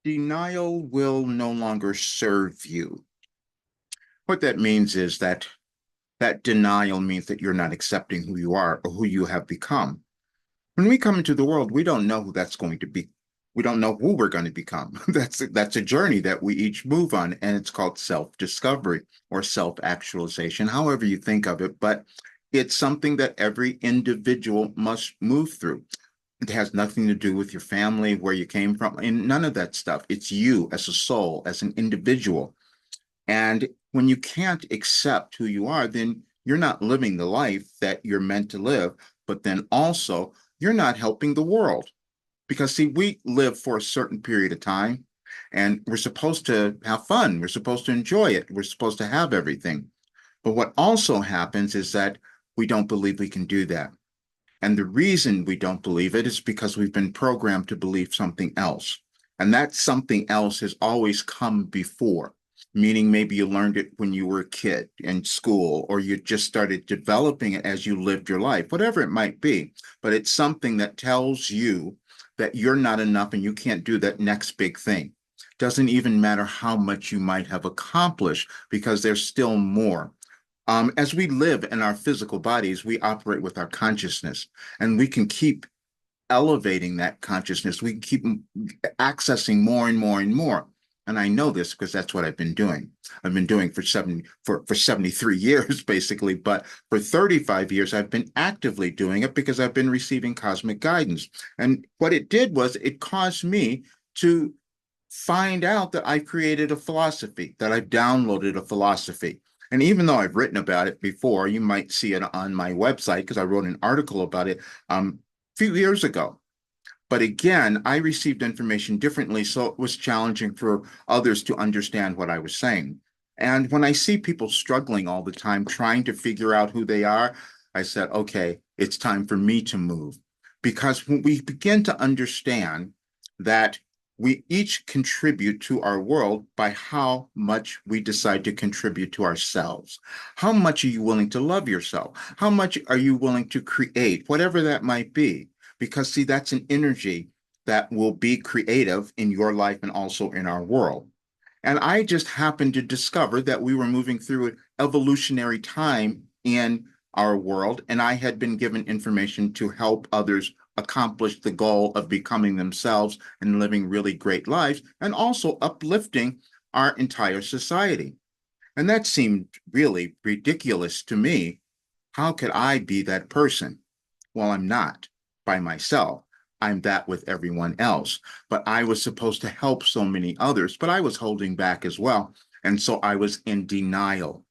Denial will no longer serve you. What that means is that denial means that you're not accepting who you are or who you have become. When we come into the world, we don't know who that's going to be. We don't know who we're going to become. That's a journey that we each move on, and it's called self-discovery or self-actualization, however you think of it. But it's something that every individual must move through. It has nothing to do with your family, where you came from, and none of that stuff. It's you as a soul, as an individual. And when you can't accept who you are, then you're not living the life that you're meant to live. But then also, you're not helping the world. Because, see, we live for a certain period of time and we're supposed to have fun. We're supposed to enjoy it. We're supposed to have everything. But what also happens is that we don't believe we can do that. And the reason we don't believe it is because we've been programmed to believe something else. And that something else has always come before, meaning maybe you learned it when you were a kid in school, or you just started developing it as you lived your life, whatever it might be. But it's something that tells you that you're not enough and you can't do that next big thing. Doesn't even matter how much you might have accomplished because there's still more. As we live in our physical bodies, we operate with our consciousness, and we can keep elevating that consciousness. We can keep accessing more and more and more. And I know this because that's what I've been doing. I've been doing for 73 years, basically, but for 35 years, I've been actively doing it because I've been receiving cosmic guidance. And what it did was it caused me to find out that I've created a philosophy, that I've downloaded a philosophy. And even though I've written about it before, you might see it on my website because I wrote an article about it a few years ago. But again, I received information differently, so it was challenging for others to understand what I was saying. And when I see people struggling all the time, trying to figure out who they are, I said, okay, it's time for me to move. Because when we begin to understand that we each contribute to our world by how much we decide to contribute to ourselves. How much are you willing to love yourself? How much are you willing to create, whatever that might be? Because, see, that's an energy that will be creative in your life and also in our world. And I just happened to discover that we were moving through an evolutionary time in our world, and I had been given information to help others accomplish the goal of becoming themselves and living really great lives, and also uplifting our entire society. And that seemed really ridiculous to me. How could I be that person? Well, I'm not by myself. I'm that with everyone else. But I was supposed to help so many others, but I was holding back as well. And so I was in denial.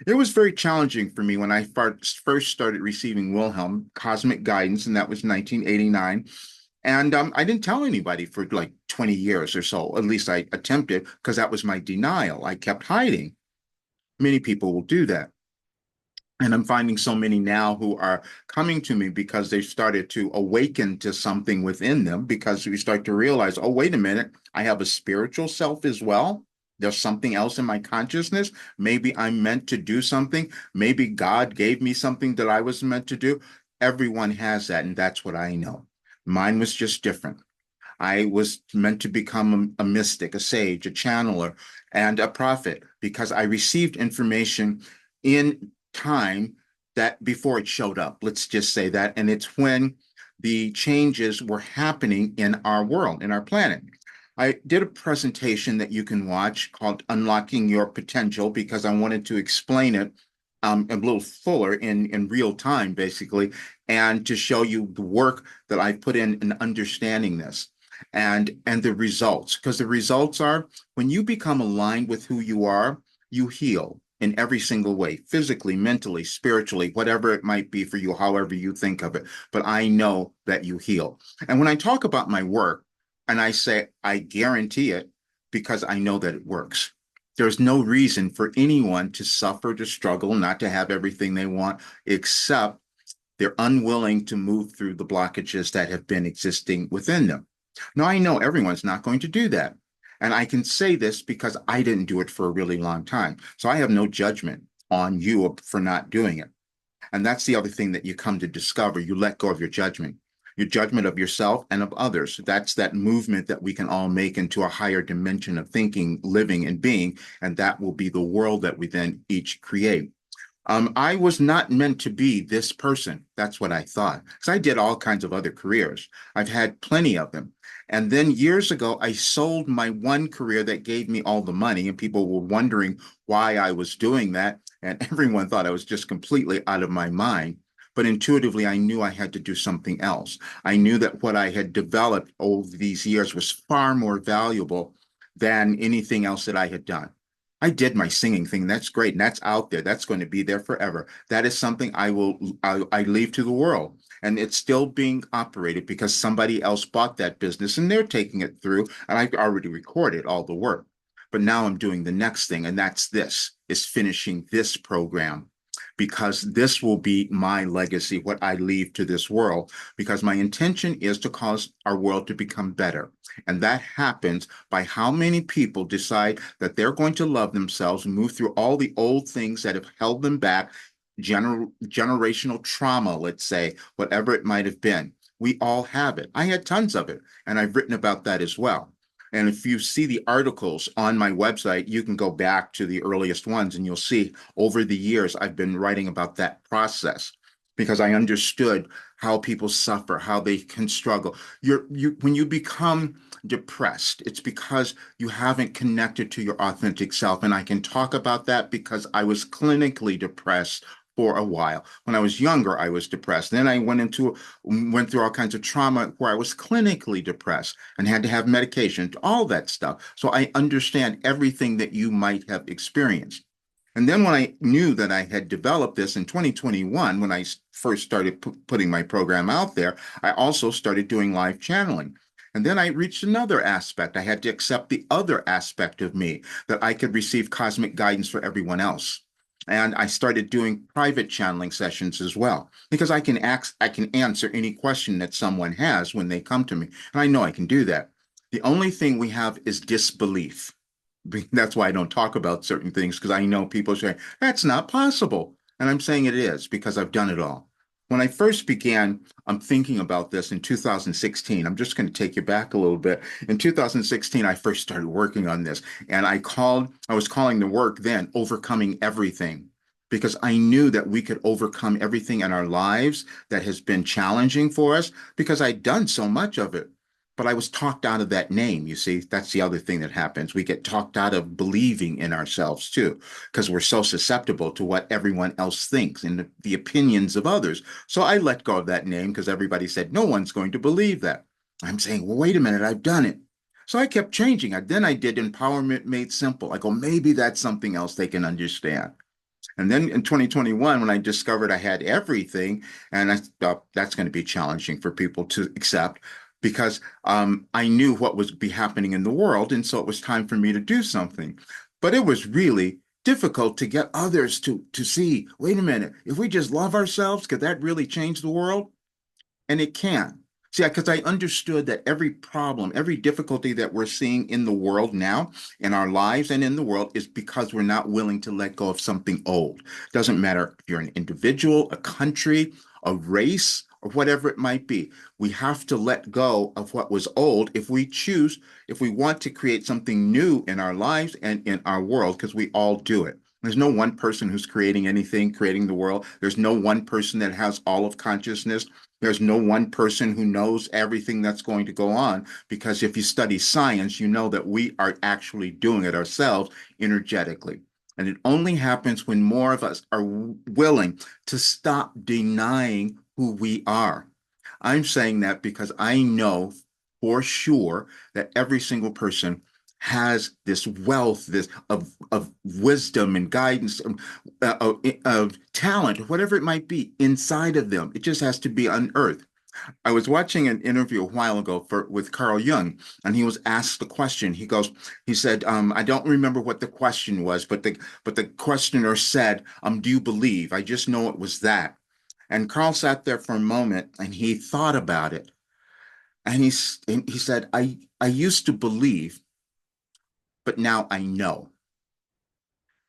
It was very challenging for me when I first started receiving Wilhelm cosmic guidance, and that was 1989. And I didn't tell anybody for like 20 years or so. At least I attempted, because that was my denial. I kept hiding. Many people will do that. And I'm finding so many now who are coming to me because they've started to awaken to something within them, because we start to realize, oh, wait a minute, I have a spiritual self as well. There's something else in my consciousness. Maybe I'm meant to do something. Maybe God gave me something that I was meant to do. Everyone has that, and that's what I know. Mine was just different. I was meant to become a mystic, a sage, a channeler, and a prophet because I received information in time that before it showed up. Let's just say that. And it's when the changes were happening in our world, in our planet. I did a presentation that you can watch called Unlocking Your Potential because I wanted to explain it a little fuller in real time, basically, and to show you the work that I put in understanding this and the results. Because the results are when you become aligned with who you are, you heal in every single way, physically, mentally, spiritually, whatever it might be for you, however you think of it. But I know that you heal. And when I talk about my work, and I say I guarantee it because I know that it works. There's no reason for anyone to suffer, to struggle, not to have everything they want, except they're unwilling to move through the blockages that have been existing within them. Now, I know everyone's not going to do that. And I can say this because I didn't do it for a really long time. So I have no judgment on you for not doing it. And that's the other thing that you come to discover. You let go of your judgment. your judgment of yourself and of others. That's that movement that we can all make into a higher dimension of thinking, living, and being, and that will be the world that we then each create. I was not meant to be this person. That's what I thought. Because I did all kinds of other careers. I've had plenty of them. And then years ago, I sold my one career that gave me all the money, and people were wondering why I was doing that. And everyone thought I was just completely out of my mind. But intuitively, I knew I had to do something else. I knew that what I had developed over these years was far more valuable than anything else that I had done. I did my singing thing. That's great. And that's out there. That's going to be there forever. That is something I leave to the world. And it's still being operated because somebody else bought that business and they're taking it through. And I've already recorded all the work. But now I'm doing the next thing, and that's this, is finishing this program because this will be my legacy, what I leave to this world, because my intention is to cause our world to become better. And that happens by how many people decide that they're going to love themselves and move through all the old things that have held them back, generational trauma, let's say, whatever it might have been. We all have it. I had tons of it, and I've written about that as well. And if you see the articles on my website, you can go back to the earliest ones and you'll see over the years I've been writing about that process because I understood how people suffer, how they can struggle. When you become depressed, it's because you haven't connected to your authentic self. And I can talk about that because I was clinically depressed for a while. When I was younger, I was depressed. Then I went through all kinds of trauma where I was clinically depressed and had to have medication, all that stuff. So I understand everything that you might have experienced. And then when I knew that I had developed this in 2021, when I first started putting my program out there, I also started doing live channeling. And then I reached another aspect. I had to accept the other aspect of me, that I could receive cosmic guidance for everyone else. And I started doing private channeling sessions as well, because I can answer any question that someone has when they come to me. And I know I can do that. The only thing we have is disbelief. That's why I don't talk about certain things, because I know people say, that's not possible. And I'm saying it is because I've done it all. When I first began, I'm thinking about this in 2016. I'm just going to take you back a little bit. In 2016, I first started working on this, and I was calling the work then Overcoming Everything, because I knew that we could overcome everything in our lives that has been challenging for us because I'd done so much of it. But I was talked out of that name. You see, that's the other thing that happens. We get talked out of believing in ourselves too, because we're so susceptible to what everyone else thinks and the opinions of others. So I let go of that name because everybody said, no one's going to believe that. I'm saying, well, wait a minute, I've done it. So I kept changing it. Then I did Empowerment Made Simple. I go, maybe that's something else they can understand. And then in 2021, when I discovered I had everything, and I thought that's going to be challenging for people to accept because I knew what was be happening in the world. And so it was time for me to do something. But it was really difficult to get others to see, wait a minute, if we just love ourselves, could that really change the world? And it can. See, because I understood that every problem, every difficulty that we're seeing in the world now, in our lives and in the world, is because we're not willing to let go of something old. Doesn't matter if you're an individual, a country, a race, or whatever it might be. We have to let go of what was old if we want to create something new in our lives and in our world, because we all do it. There's no one person who's creating anything, creating the world. There's no one person that has all of consciousness. There's no one person who knows everything that's going to go on, because if you study science, you know that we are actually doing it ourselves energetically. And it only happens when more of us are willing to stop denying who we are. I'm saying that because I know for sure that every single person has this wealth of wisdom and guidance, of talent, whatever it might be inside of them. It just has to be unearthed. I was watching an interview a while ago with Carl Jung, and he was asked the question. He said, I don't remember what the question was, but the questioner said, do you believe? I just know it was that. And Carl sat there for a moment and he thought about it. And he said, I used to believe, but now I know.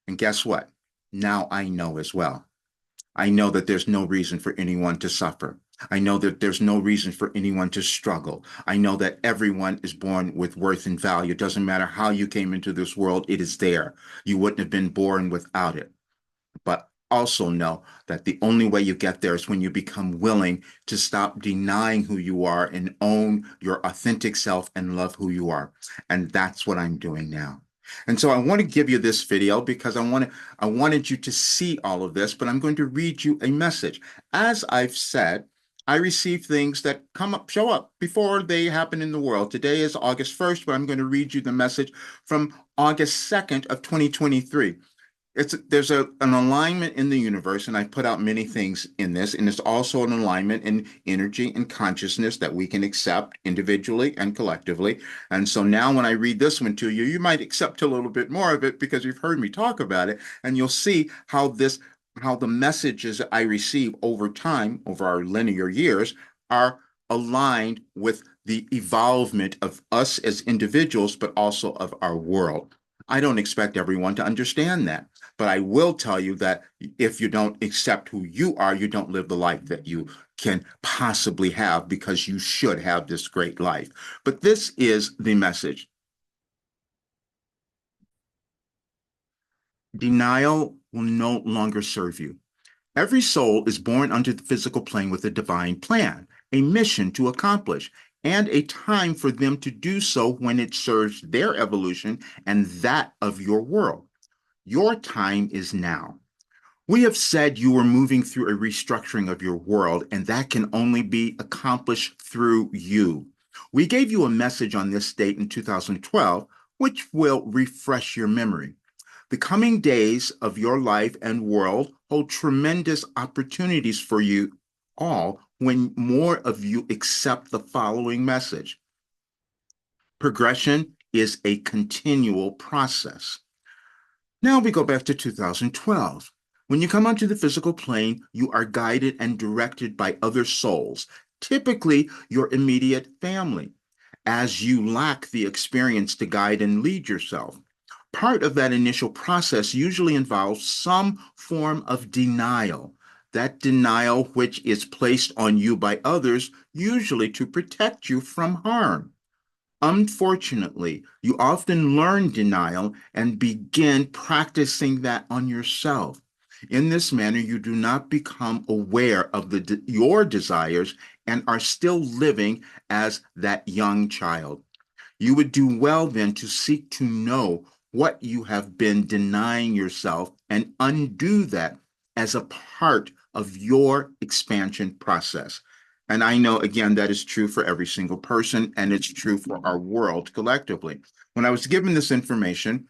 And guess what? Now I know as well. I know that there's no reason for anyone to suffer. I know that there's no reason for anyone to struggle. I know that everyone is born with worth and value. It doesn't matter how you came into this world, it is there. You wouldn't have been born without it. But also know that the only way you get there is when you become willing to stop denying who you are and own your authentic self and love who you are. And that's what I'm doing now. And so I want to give you this video because I wanted you to see all of this, but I'm going to read you a message. As I've said, I receive things that show up before they happen in the world. Today is August 1st, but I'm going to read you the message from August 2nd of 2023. There's an alignment in the universe, and I put out many things in this, and it's also an alignment in energy and consciousness that we can accept individually and collectively. And so now when I read this one to you, you might accept a little bit more of it because you've heard me talk about it, and you'll see how the messages that I receive over time, over our linear years, are aligned with the evolvement of us as individuals, but also of our world. I don't expect everyone to understand that. But I will tell you that if you don't accept who you are, you don't live the life that you can possibly have because you should have this great life. But this is the message. Denial will no longer serve you. Every soul is born onto the physical plane with a divine plan, a mission to accomplish, and a time for them to do so when it serves their evolution and that of your world. Your time is now. We have said you are moving through a restructuring of your world, and that can only be accomplished through you. We gave you a message on this date in 2012, which will refresh your memory. The coming days of your life and world hold tremendous opportunities for you all when more of you accept the following message. Progression is a continual process. Now we go back to 2012. When you come onto the physical plane, you are guided and directed by other souls, typically your immediate family, as you lack the experience to guide and lead yourself. Part of that initial process usually involves some form of denial. That denial, which is placed on you by others, usually to protect you from harm. Unfortunately, you often learn denial and begin practicing that on yourself. In this manner, you do not become aware of your desires and are still living as that young child. You would do well then to seek to know what you have been denying yourself and undo that as a part of your expansion process. And I know, again, that is true for every single person, and it's true for our world collectively. When I was given this information,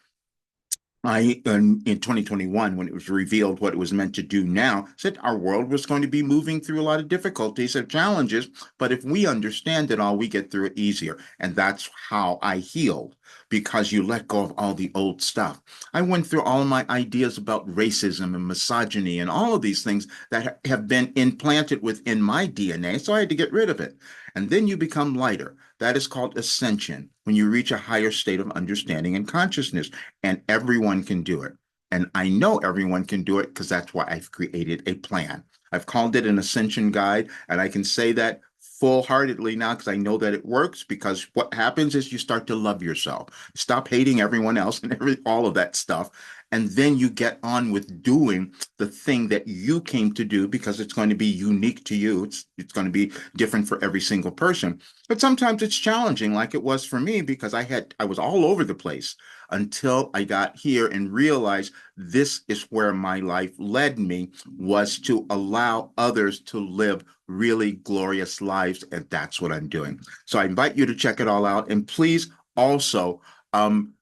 in 2021, when it was revealed what it was meant to do now, said our world was going to be moving through a lot of difficulties and challenges, but if we understand it all, we get through it easier. And that's how I healed, because you let go of all the old stuff. I went through all my ideas about racism and misogyny and all of these things that have been implanted within my DNA, so I had to get rid of it. And then you become lighter. That is called ascension, when you reach a higher state of understanding and consciousness, and everyone can do it. And I know everyone can do it because that's why I've created a plan. I've called it an ascension guide, and I can say that full-heartedly now because I know that it works, because what happens is you start to love yourself. Stop hating everyone else and all of that stuff. And then you get on with doing the thing that you came to do, because it's going to be unique to you. It's going to be different for every single person. But sometimes it's challenging, like it was for me, because I was all over the place until I got here and realized this is where my life led me, was to allow others to live really glorious lives. And that's what I'm doing. So I invite you to check it all out. And please also, I'm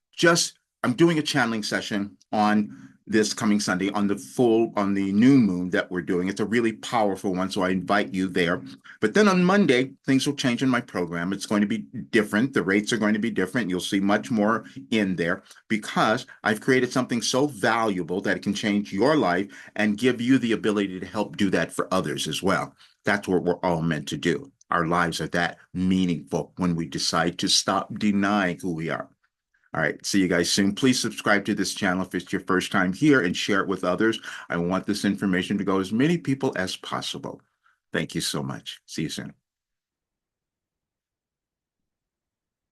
doing a channeling session on this coming Sunday on the new moon that we're doing. It's a really powerful one, so I invite you there. But then on Monday, things will change in my program. It's going to be different. The rates are going to be different. You'll see much more in there, because I've created something so valuable that it can change your life and give you the ability to help do that for others as well. That's what we're all meant to do. Our lives are that meaningful when we decide to stop denying who we are. All right. See you guys soon. Please subscribe to this channel if it's your first time here, and share it with others. I want this information to go to as many people as possible. Thank you so much. See you soon.